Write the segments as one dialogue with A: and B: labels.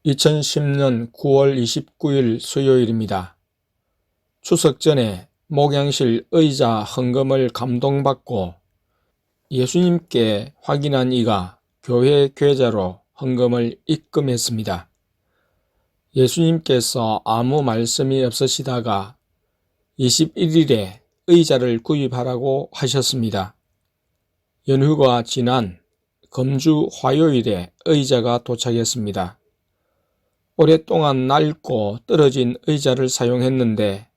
A: 2010년 9월 29일 수요일입니다. 추석 전에 목양실 의자 헌금을 감동받고 예수님께 확인한 이가 교회 계좌로 헌금을 입금했습니다. 예수님께서 아무 말씀이 없으시다가 21일에 의자를 구입하라고 하셨습니다. 연휴가 지난 금주 화요일에 의자가 도착했습니다. 오랫동안 낡고 떨어진 의자를 사용했는데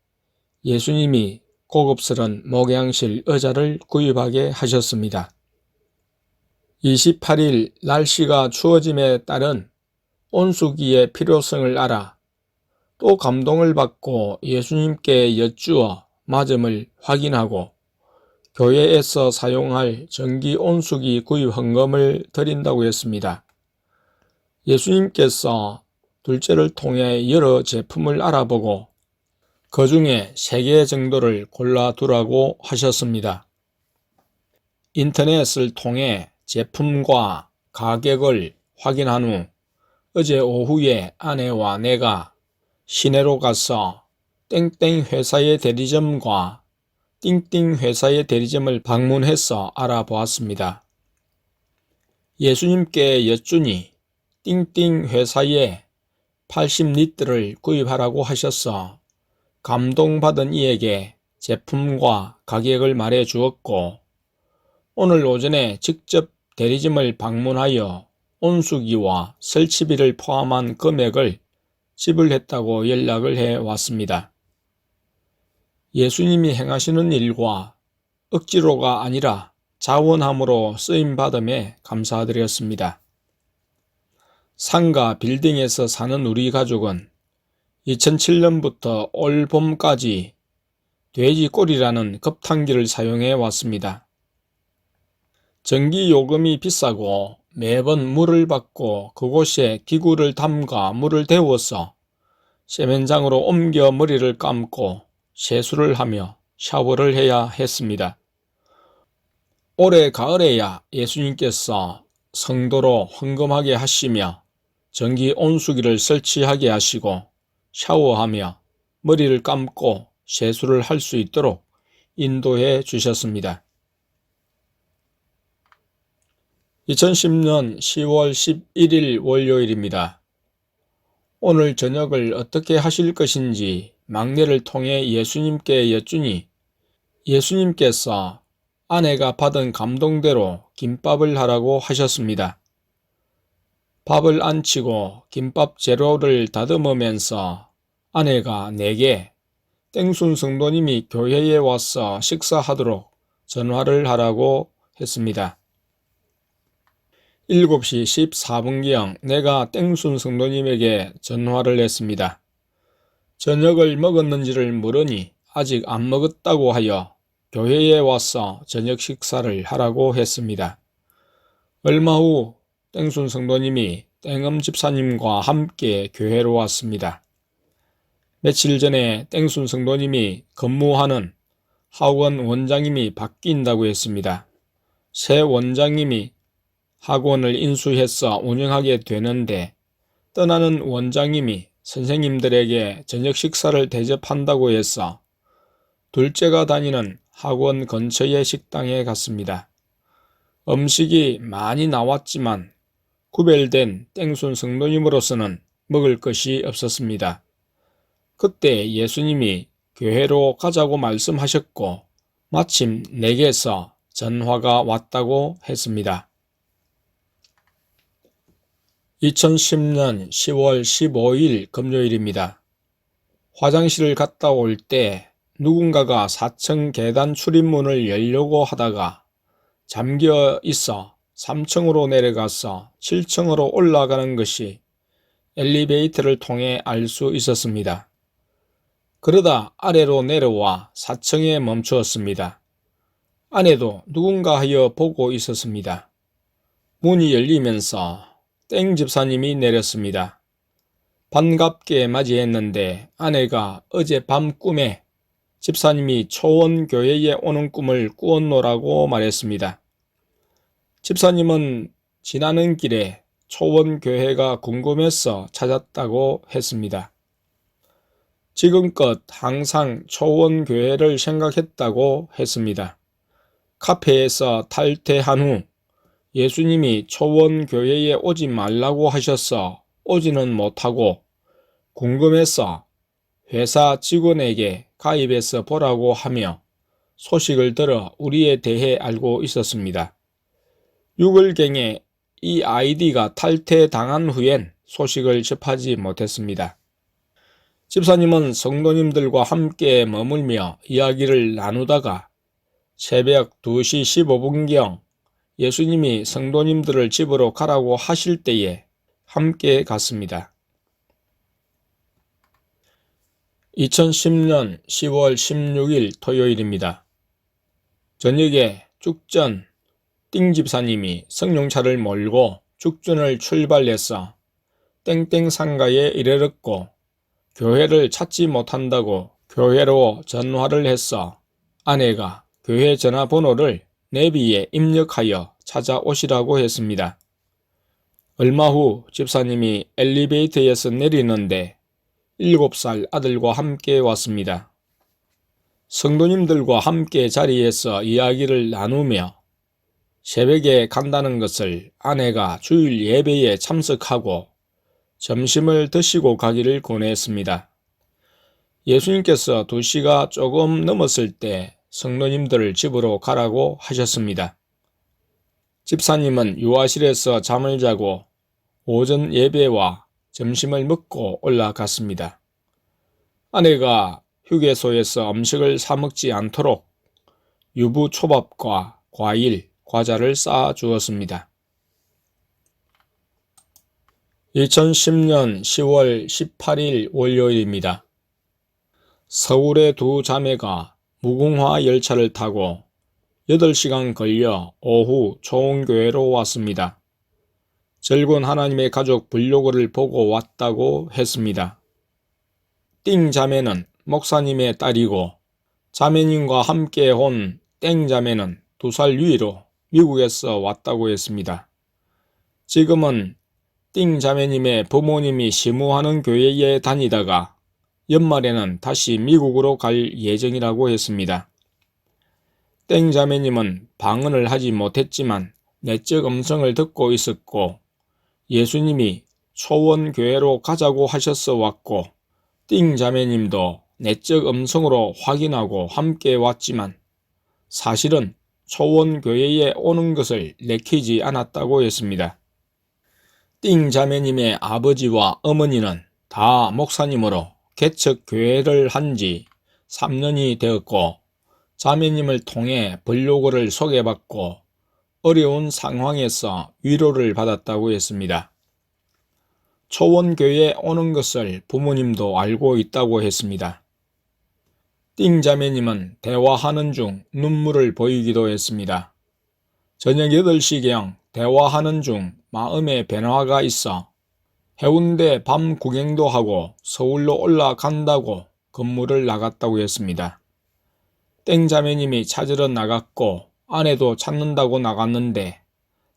A: 예수님이 고급스런 목양실 의자를 구입하게 하셨습니다. 28일 날씨가 추워짐에 따른 온수기의 필요성을 알아 또 감동을 받고 예수님께 여쭈어 맞음을 확인하고 교회에서 사용할 전기 온수기 구입 헌금을 드린다고 했습니다. 예수님께서 둘째를 통해 여러 제품을 알아보고 그 중에 3개 정도를 골라두라고 하셨습니다. 인터넷을 통해 제품과 가격을 확인한 후 어제 오후에 아내와 내가 시내로 가서 땡땡 회사의 대리점과 띵띵 회사의 대리점을 방문해서 알아보았습니다. 예수님께 여쭈니 띵띵 회사에 80리터를 구입하라고 하셔서 감동받은 이에게 제품과 가격을 말해 주었고 오늘 오전에 직접 대리점을 방문하여 온수기와 설치비를 포함한 금액을 지불했다고 연락을 해 왔습니다. 예수님이 행하시는 일과 억지로가 아니라 자원함으로 쓰임받음에 감사드렸습니다. 상가 빌딩에서 사는 우리 가족은 2007년부터 올 봄까지 돼지꼬리라는 급탕기를 사용해 왔습니다. 전기요금이 비싸고 매번 물을 받고 그곳에 기구를 담가 물을 데워서 세면장으로 옮겨 머리를 감고 세수를 하며 샤워를 해야 했습니다. 올해 가을에야 예수님께서 성도로 헌금하게 하시며 전기 온수기를 설치하게 하시고 샤워하며 머리를 감고 세수를 할 수 있도록 인도해 주셨습니다. 2010년 10월 11일 월요일입니다. 오늘 저녁을 어떻게 하실 것인지 막내를 통해 예수님께 여쭈니 예수님께서 아내가 받은 감동대로 김밥을 하라고 하셨습니다. 밥을 안치고 김밥 재료를 다듬으면서 아내가 내게 땡순 성도님이 교회에 와서 식사하도록 전화를 하라고 했습니다. 7시 14분경 내가 땡순 성도님에게 전화를 했습니다. 저녁을 먹었는지를 물으니 아직 안 먹었다고 하여 교회에 와서 저녁 식사를 하라고 했습니다. 얼마 후 땡순 성도님이 땡엄 집사님과 함께 교회로 왔습니다. 며칠 전에 땡순 성도님이 근무하는 학원 원장님이 바뀐다고 했습니다. 새 원장님이 학원을 인수해서 운영하게 되는데 떠나는 원장님이 선생님들에게 저녁 식사를 대접한다고 해서 둘째가 다니는 학원 근처의 식당에 갔습니다. 음식이 많이 나왔지만 구별된 땡순 성도님으로서는 먹을 것이 없었습니다. 그때 예수님이 교회로 가자고 말씀하셨고 마침 내게서 전화가 왔다고 했습니다. 2010년 10월 15일 금요일입니다. 화장실을 갔다 올 때 누군가가 4층 계단 출입문을 열려고 하다가 잠겨 있어 3층으로 내려가서 7층으로 올라가는 것이 엘리베이터를 통해 알 수 있었습니다. 그러다 아래로 내려와 4층에 멈추었습니다. 안에도 누군가 하여 보고 있었습니다. 문이 열리면서 땡 집사님이 내렸습니다. 반갑게 맞이했는데 아내가 어젯밤 꿈에 집사님이 초원교회에 오는 꿈을 꾸었노라고 말했습니다. 집사님은 지나는 길에 초원교회가 궁금해서 찾았다고 했습니다. 지금껏 항상 초원교회를 생각했다고 했습니다. 카페에서 탈퇴한 후 예수님이 초원교회에 오지 말라고 하셔서 오지는 못하고 궁금해서 회사 직원에게 가입해서 보라고 하며 소식을 들어 우리에 대해 알고 있었습니다. 6월경에 이 아이디가 탈퇴당한 후엔 소식을 접하지 못했습니다. 집사님은 성도님들과 함께 머물며 이야기를 나누다가 새벽 2시 15분경 예수님이 성도님들을 집으로 가라고 하실 때에 함께 갔습니다. 2010년 10월 16일 토요일입니다. 저녁에 죽전 띵 집사님이 성령차를 몰고 죽전을 출발해서 땡땡 상가에 이르렀고 교회를 찾지 못한다고 교회로 전화를 해서 아내가 교회 전화번호를 내비에 입력하여 찾아오시라고 했습니다. 얼마 후 집사님이 엘리베이터에서 내리는데 7살 아들과 함께 왔습니다. 성도님들과 함께 자리에서 이야기를 나누며 새벽에 간다는 것을 아내가 주일 예배에 참석하고 점심을 드시고 가기를 권했습니다. 예수님께서 2시가 조금 넘었을 때 성도님들을 집으로 가라고 하셨습니다. 집사님은 유아실에서 잠을 자고 오전 예배와 점심을 먹고 올라갔습니다. 아내가 휴게소에서 음식을 사 먹지 않도록 유부초밥과 과일, 과자를 싸 주었습니다. 2010년 10월 18일 월요일입니다. 서울의 두 자매가 무궁화 열차를 타고 8시간 걸려 오후 초원교회로 왔습니다. 젊은 하나님의 가족 블로그를 보고 왔다고 했습니다. 띵 자매는 목사님의 딸이고 자매님과 함께 온 땡 자매는 2살 위로 미국에서 왔다고 했습니다. 지금은 띵 자매님의 부모님이 시무하는 교회에 다니다가 연말에는 다시 미국으로 갈 예정이라고 했습니다. 땡 자매님은 방언을 하지 못했지만 내적 음성을 듣고 있었고 예수님이 초원교회로 가자고 하셔서 왔고 띵 자매님도 내적 음성으로 확인하고 함께 왔지만 사실은 초원교회에 오는 것을 내키지 않았다고 했습니다. 띵 자매님의 아버지와 어머니는 다 목사님으로 개척교회를 한 지 3년이 되었고 자매님을 통해 블로그를 소개받고 어려운 상황에서 위로를 받았다고 했습니다. 초원교회에 오는 것을 부모님도 알고 있다고 했습니다. 띵 자매님은 대화하는 중 눈물을 보이기도 했습니다. 저녁 8시경 대화하는 중 마음의 변화가 있어 해운대 밤 구경도 하고 서울로 올라간다고 건물을 나갔다고 했습니다. 땡 자매님이 찾으러 나갔고 아내도 찾는다고 나갔는데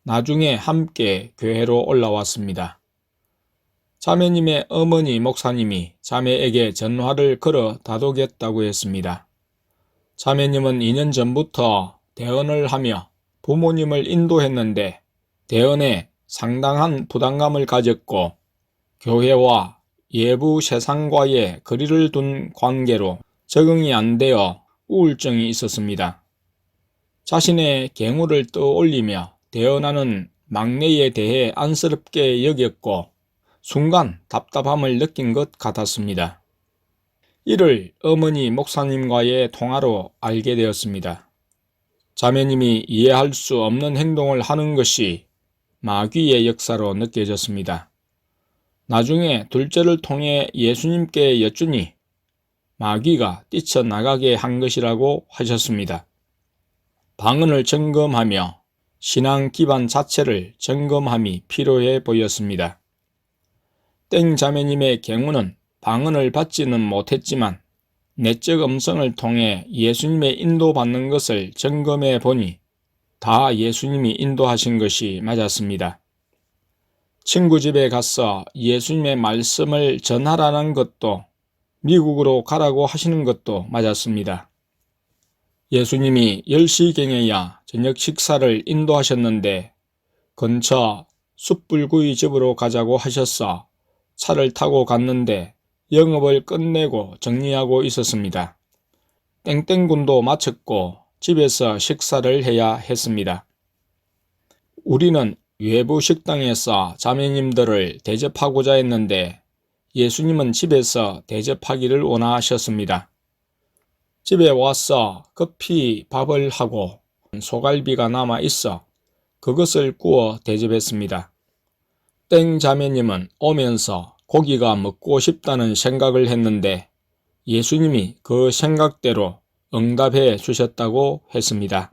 A: 나중에 함께 교회로 올라왔습니다. 자매님의 어머니 목사님이 자매에게 전화를 걸어 다독였다고 했습니다. 자매님은 2년 전부터 대언을 하며 부모님을 인도했는데 대언에 상당한 부담감을 가졌고 교회와 예부 세상과의 거리를 둔 관계로 적응이 안 되어 우울증이 있었습니다. 자신의 경우를 떠올리며 대언하는 막내에 대해 안쓰럽게 여겼고 순간 답답함을 느낀 것 같았습니다. 이를 어머니 목사님과의 통화로 알게 되었습니다. 자매님이 이해할 수 없는 행동을 하는 것이 마귀의 역사로 느껴졌습니다. 나중에 둘째를 통해 예수님께 여쭈니 마귀가 뛰쳐나가게 한 것이라고 하셨습니다. 방언을 점검하며 신앙 기반 자체를 점검함이 필요해 보였습니다. 땡 자매님의 경우는 방언을 받지는 못했지만 내적 음성을 통해 예수님의 인도받는 것을 점검해 보니 다 예수님이 인도하신 것이 맞았습니다. 친구 집에 가서 예수님의 말씀을 전하라는 것도 미국으로 가라고 하시는 것도 맞았습니다. 예수님이 10시경에야 저녁 식사를 인도하셨는데 근처 숯불구이 집으로 가자고 하셔서 차를 타고 갔는데 영업을 끝내고 정리하고 있었습니다. 땡땡군도 마쳤고 집에서 식사를 해야 했습니다. 우리는 외부 식당에서 자매님들을 대접하고자 했는데 예수님은 집에서 대접하기를 원하셨습니다. 집에 와서 급히 밥을 하고 소갈비가 남아 있어 그것을 구워 대접했습니다. 땡 자매님은 오면서 고기가 먹고 싶다는 생각을 했는데 예수님이 그 생각대로 응답해 주셨다고 했습니다.